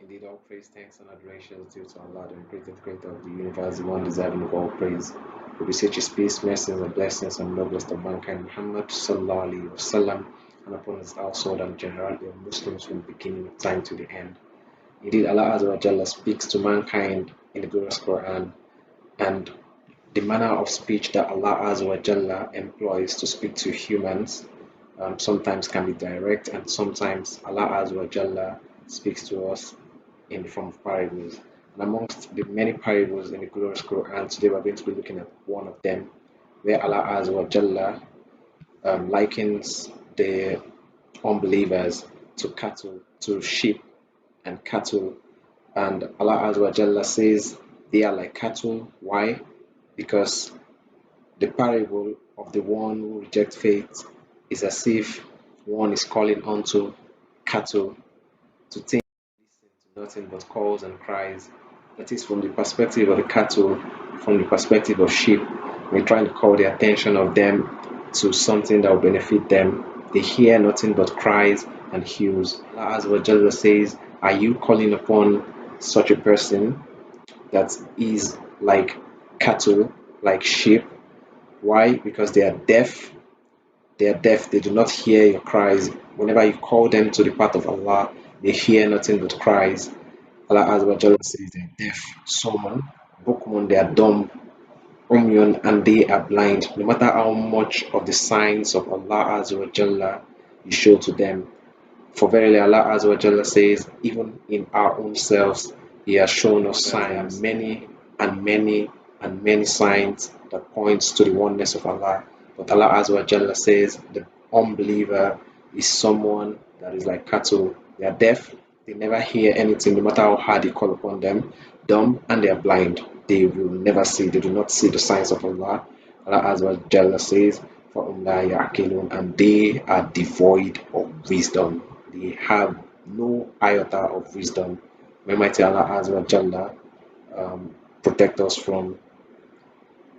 Indeed, all praise, thanks, and adoration is due to Allah, the creator of the universe, the one deserving of all praise. We beseech His peace, mercy, and blessings on the noblest of mankind, Muhammad sallallahu alaihi wasallam, and upon his household and generality of Muslims from the beginning of time to the end. Indeed, Allah Azza wa Jalla speaks to mankind in the glorious Qur'an, and the manner of speech that Allah Azza wa Jalla employs to speak to humans sometimes can be direct, and sometimes Allah Azza wa Jalla speaks to us in the form of parables. And amongst the many parables in the glorious Quran, today we're going to be looking at one of them, where Allah Azza wa Jalla likens the unbelievers to cattle, to sheep and cattle. And Allah Azza wa Jalla says they are like cattle. Why? Because the parable of the one who rejects faith is as if one is calling unto cattle to think to nothing but calls and cries. That is from the perspective of the cattle, from the perspective of sheep. We're trying to call the attention of them to something that will benefit them. They hear nothing but cries and hews. Allah Azza wa Jalla says, are you calling upon such a person that is like cattle, like sheep? Why? Because they are deaf. They are deaf. They do not hear your cries. Whenever you call them to the path of Allah, they hear nothing but cries. Allah Azza wa Jalla says they are deaf. Someone, Bukmun, they are dumb. Umyun, and they are blind. No matter how much of the signs of Allah Azza wa Jalla you show to them. For verily Allah Azza wa Jalla says, even in our own selves, He has shown us signs, many and many and many signs that points to the oneness of Allah. But Allah Azza wa Jalla says the unbeliever is someone that is like cattle. They are deaf, they never hear anything, no matter how hard you call upon them, dumb, and they are blind. They will never see, they do not see the signs of Allah. Allah Azza wa Jalla says, فَهُمْ لَا يَعْقِلُونَ, and they are devoid of wisdom. They have no iota of wisdom. May Mighty Allah Azza wa Jalla protect us from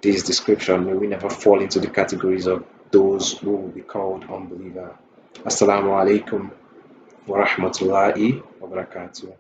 this description. May we never fall into the categories of those who will be called unbeliever. Assalamu alaikum wa rahmatullahi wa barakatuh.